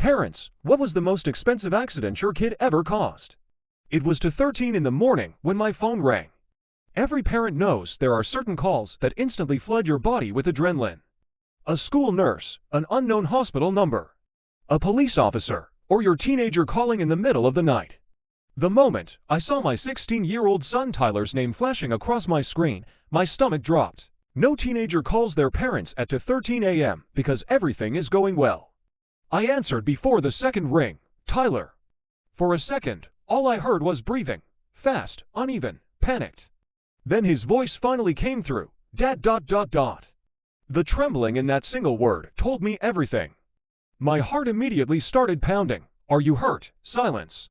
Parents, what was the most expensive accident your kid ever caused? It was 2:13 in the morning when my phone rang. Every parent knows there are certain calls that instantly flood your body with adrenaline. A school nurse, an unknown hospital number, a police officer, or your teenager calling in the middle of the night. The moment I saw my 16-year-old son Tyler's name flashing across my screen, my stomach dropped. No teenager calls their parents at 2:13 a.m. because everything is going well. I answered before the second ring, "Tyler." For a second, all I heard was breathing, fast, uneven, panicked. Then his voice finally came through, "Dad. The trembling in that single word told me everything. My heart immediately started pounding. "Are you hurt?" Silence.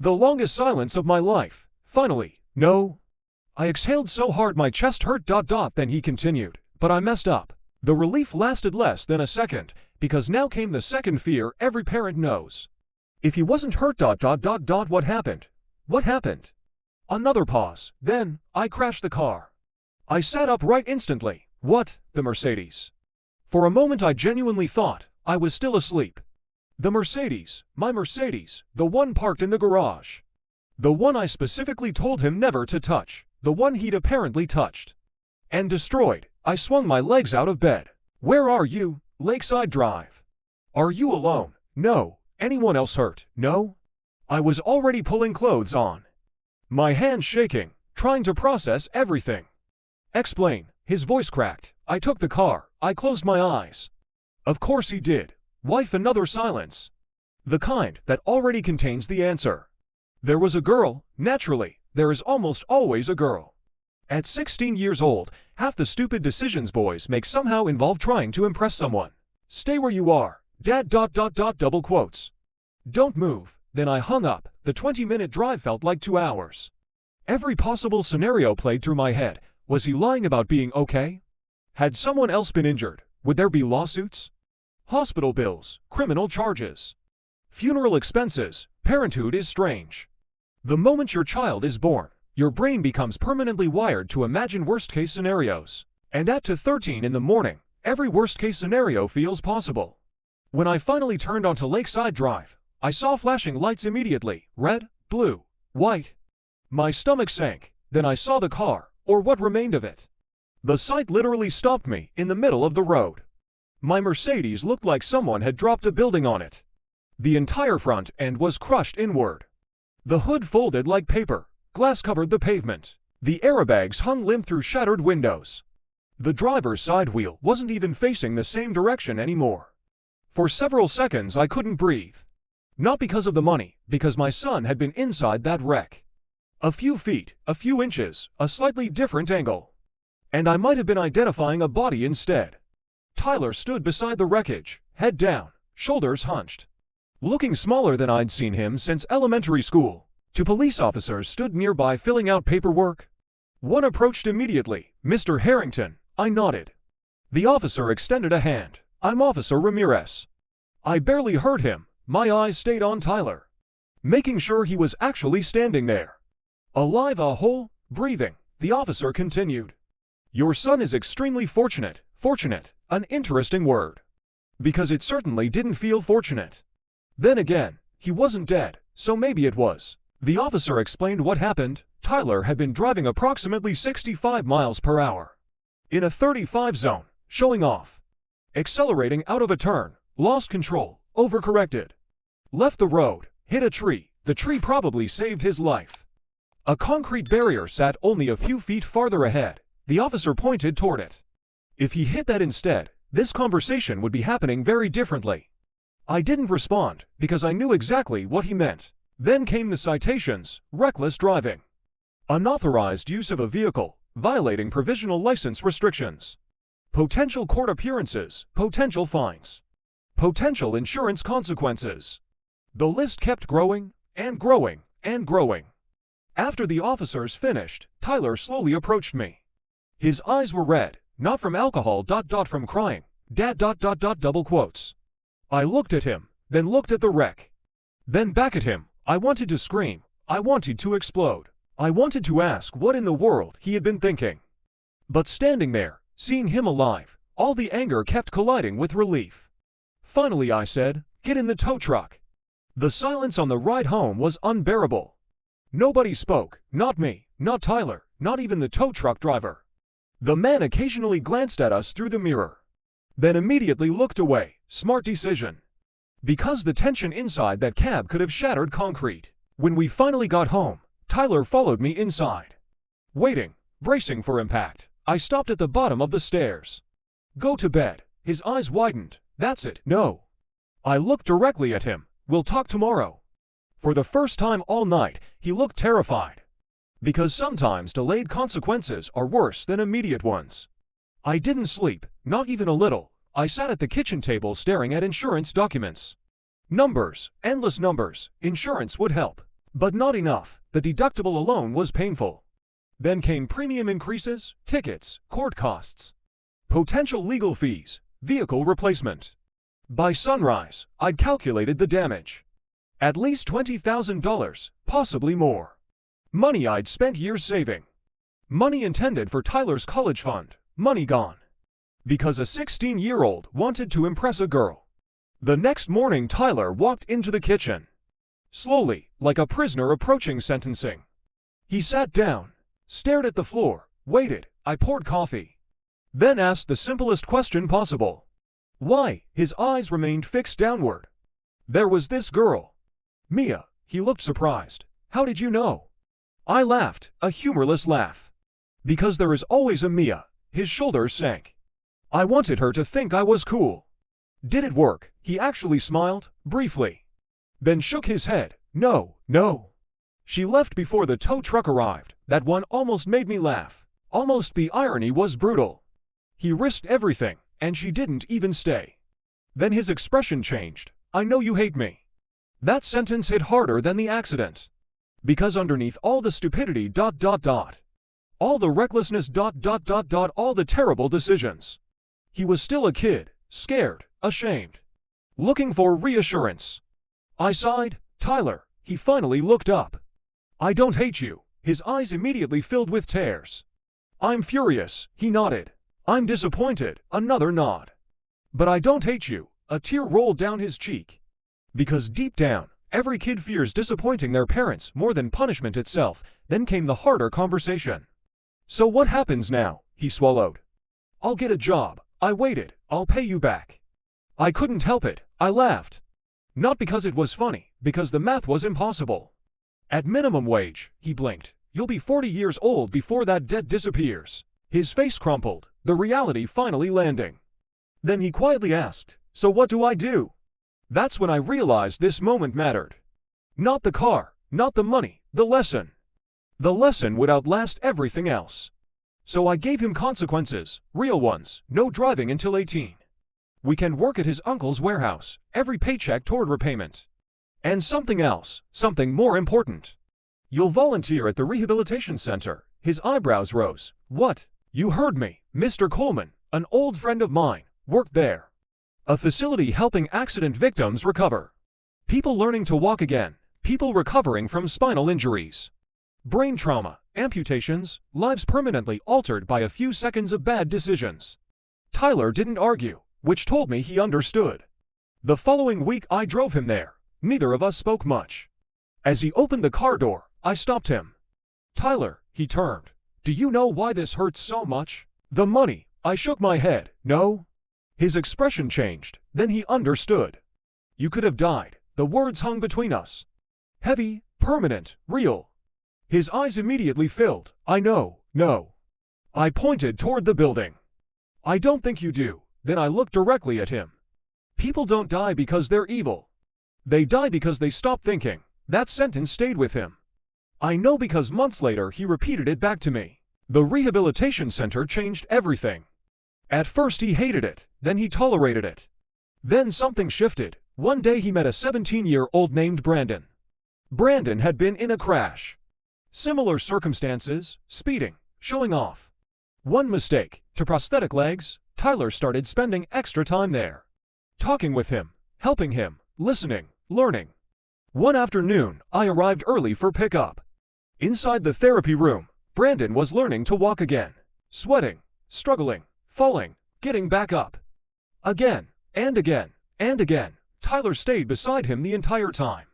The longest silence of my life. Finally, "No." I exhaled so hard my chest hurt. Then he continued, "But I messed up." The relief lasted less than a second, because now came the second fear every parent knows. If he wasn't hurt. What happened? What happened? Another pause. Then, I crashed the car. I sat upright instantly. What? The Mercedes. For a moment I genuinely thought I was still asleep. The Mercedes, my Mercedes, the one parked in the garage. The one I specifically told him never to touch, the one he'd apparently touched and destroyed. I swung my legs out of bed. "Where are you?" "Lakeside Drive." "Are you alone?" "No." "Anyone else hurt?" "No." I was already pulling clothes on, my hands shaking, trying to process everything. "Explain." His voice cracked. "I took the car." I closed my eyes. "Of course he did." Wife. Another silence. The kind that already contains the answer. "There was a girl." Naturally, there is almost always a girl. At 16 years old, half the stupid decisions boys make somehow involve trying to impress someone. "Stay where you are. Dad. Double quotes. "Don't move." Then I hung up. The 20-minute drive felt like 2 hours. Every possible scenario played through my head. Was he lying about being okay? Had someone else been injured? Would there be lawsuits? Hospital bills, criminal charges, funeral expenses. Parenthood is strange. The moment your child is born, your brain becomes permanently wired to imagine worst-case scenarios. And at 2:13 in the morning, every worst-case scenario feels possible. When I finally turned onto Lakeside Drive, I saw flashing lights immediately, red, blue, white. My stomach sank. Then I saw the car, or what remained of it. The sight literally stopped me in the middle of the road. My Mercedes looked like someone had dropped a building on it. The entire front end was crushed inward. The hood folded like paper, glass covered the pavement. The airbags hung limp through shattered windows. The driver's side wheel wasn't even facing the same direction anymore. For several seconds I couldn't breathe. Not because of the money, because my son had been inside that wreck. A few feet, a few inches, a slightly different angle. And I might have been identifying a body instead. Tyler stood beside the wreckage, head down, shoulders hunched, looking smaller than I'd seen him since elementary school. Two police officers stood nearby filling out paperwork. One approached immediately. "Mr. Harrington." I nodded. The officer extended a hand. "I'm Officer Ramirez." I barely heard him. My eyes stayed on Tyler, making sure he was actually standing there. "Alive, whole, breathing," the officer continued. "Your son is extremely fortunate." Fortunate, an interesting word, because it certainly didn't feel fortunate. Then again, he wasn't dead, so maybe it was. The officer explained what happened. Tyler had been driving approximately 65 miles per hour in a 35 zone, showing off. Accelerating out of a turn, lost control, overcorrected, left the road, hit a tree. The tree probably saved his life. A concrete barrier sat only a few feet farther ahead. The officer pointed toward it. If he hit that instead, this conversation would be happening very differently. I didn't respond, because I knew exactly what he meant. Then came the citations: reckless driving, unauthorized use of a vehicle, violating provisional license restrictions, potential court appearances, potential fines, potential insurance consequences. The list kept growing, and growing, and growing. After the officers finished, Tyler slowly approached me. His eyes were red. Not from alcohol. From crying. Dad. Double quotes. I looked at him, then looked at the wreck, then back at him. I wanted to scream. I wanted to explode. I wanted to ask what in the world he had been thinking. But standing there, seeing him alive, all the anger kept colliding with relief. Finally I said, Get in the tow truck. The silence on the ride home was unbearable. Nobody spoke, not me, not Tyler, not even the tow truck driver. The man occasionally glanced at us through the mirror, then immediately looked away. Smart decision. Because the tension inside that cab could have shattered concrete. When we finally got home, Tyler followed me inside. Waiting, bracing for impact, I stopped at the bottom of the stairs. Go to bed. His eyes widened. That's it. No. I looked directly at him. We'll talk tomorrow. For the first time all night, he looked terrified. Because sometimes delayed consequences are worse than immediate ones. I didn't sleep, not even a little. I sat at the kitchen table staring at insurance documents. Numbers, endless numbers. Insurance would help. But not enough. The deductible alone was painful. Then came premium increases, tickets, court costs, potential legal fees, vehicle replacement. By sunrise, I'd calculated the damage. At least $20,000, possibly more. Money I'd spent years saving. Money intended for Tyler's college fund. Money gone. Because a 16-year-old wanted to impress a girl. The next morning Tyler walked into the kitchen. Slowly, like a prisoner approaching sentencing. He sat down, stared at the floor, waited. I poured coffee. Then asked the simplest question possible. Why? His eyes remained fixed downward. There was this girl. Mia. He looked surprised. How did you know? I laughed, a humorless laugh. Because there is always a Mia. His shoulders sank. I wanted her to think I was cool. Did it work? He actually smiled, briefly. Then shook his head. No, no. She left before the tow truck arrived. That one almost made me laugh. Almost. The irony was brutal. He risked everything, and she didn't even stay. Then his expression changed. I know you hate me. That sentence hit harder than the accident. Because underneath all the stupidity, all the recklessness, all the terrible decisions, he was still a kid, scared, ashamed, looking for reassurance. I sighed. Tyler. He finally looked up. I don't hate you. His eyes immediately filled with tears. I'm furious. He nodded. I'm disappointed. Another nod. But I don't hate you. A tear rolled down his cheek. Because deep down, every kid fears disappointing their parents more than punishment itself. Then came the harder conversation. So what happens now? He swallowed. I'll get a job. I waited. I'll pay you back. I couldn't help it. I laughed. Not because it was funny, because the math was impossible. At minimum wage, he blinked. You'll be 40 years old before that debt disappears. His face crumpled, the reality finally landing. Then he quietly asked, so what do I do? That's when I realized this moment mattered. Not the car, not the money, the lesson. The lesson would outlast everything else. So I gave him consequences, real ones. No driving until 18. We can work at his uncle's warehouse, every paycheck toward repayment. And something else, something more important. You'll volunteer at the rehabilitation center. His eyebrows rose. What? You heard me. Mr. Coleman, an old friend of mine, worked there. A facility helping accident victims recover. People learning to walk again. People recovering from spinal injuries. Brain trauma, amputations, lives permanently altered by a few seconds of bad decisions. Tyler didn't argue, which told me he understood. The following week I drove him there. Neither of us spoke much. As he opened the car door, I stopped him. Tyler, he turned. Do you know why this hurts so much? The money. I shook my head. No. His expression changed. Then he understood. You could have died. The words hung between us. Heavy, permanent, real. His eyes immediately filled. I know, no. I pointed toward the building. I don't think you do. Then I looked directly at him. People don't die because they're evil. They die because they stop thinking. That sentence stayed with him. I know because months later he repeated it back to me. The rehabilitation center changed everything. At first he hated it, then he tolerated it. Then something shifted. One day he met a 17-year-old named Brandon. Brandon had been in a crash. Similar circumstances, speeding, showing off. One mistake, to prosthetic legs. Tyler started spending extra time there. Talking with him, helping him, listening, learning. One afternoon, I arrived early for pickup. Inside the therapy room, Brandon was learning to walk again. Sweating, struggling, falling, getting back up. Again, and again, and again. Tyler stayed beside him the entire time,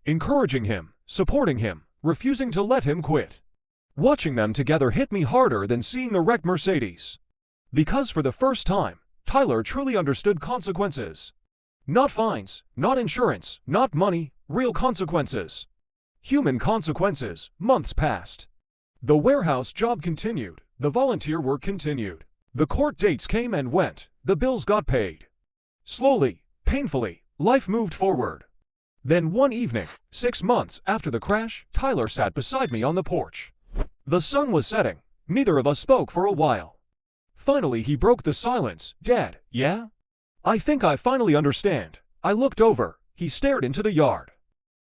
encouraging him, supporting him, refusing to let him quit. Watching them together hit me harder than seeing the wrecked Mercedes. Because for the first time, Tyler truly understood consequences. Not fines, not insurance, not money, real consequences. Human consequences. Months passed. The warehouse job continued. The volunteer work continued. The court dates came and went. The bills got paid. Slowly, painfully, life moved forward. Then one evening, 6 months after the crash, Tyler sat beside me on the porch. The sun was setting. Neither of us spoke for a while. Finally, he broke the silence. "Dad, yeah? I think I finally understand." I looked over. He stared into the yard.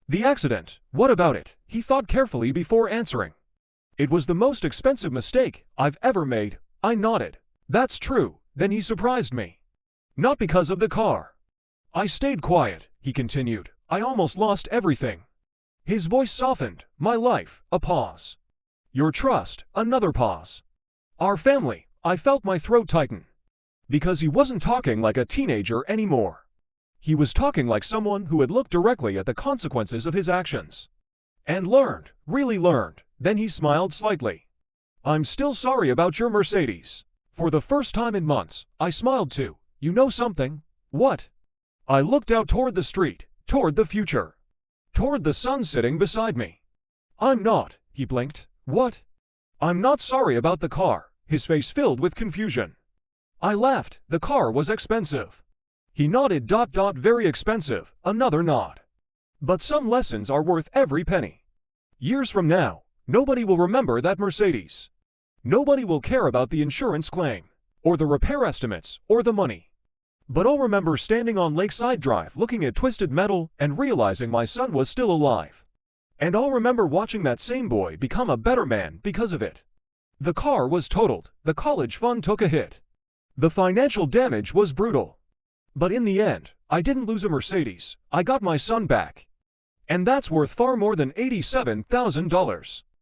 "The accident. What about it?" He thought carefully before answering. "It was the most expensive mistake I've ever made." I nodded. "That's true." Then he surprised me. "Not because of the car." I stayed quiet. He continued. "I almost lost everything." His voice softened. "My life." A pause. "Your trust." Another pause. "Our family." I felt my throat tighten. Because he wasn't talking like a teenager anymore. He was talking like someone who had looked directly at the consequences of his actions. And learned, really learned. Then he smiled slightly. "I'm still sorry about your Mercedes." For the first time in months, I smiled too. "You know something?" "What?" I looked out toward the street, toward the future, toward the sun sitting beside me. "I'm not," he blinked. "What?" "I'm not sorry about the car." His face filled with confusion. I laughed. "The car was expensive." He nodded. Very expensive." Another nod. "But some lessons are worth every penny. Years from now, nobody will remember that Mercedes. Nobody will care about the insurance claim, or the repair estimates, or the money. But I'll remember standing on Lakeside Drive looking at twisted metal and realizing my son was still alive. And I'll remember watching that same boy become a better man because of it." The car was totaled. The college fund took a hit. The financial damage was brutal. But in the end, I didn't lose a Mercedes. I got my son back. And that's worth far more than $87,000.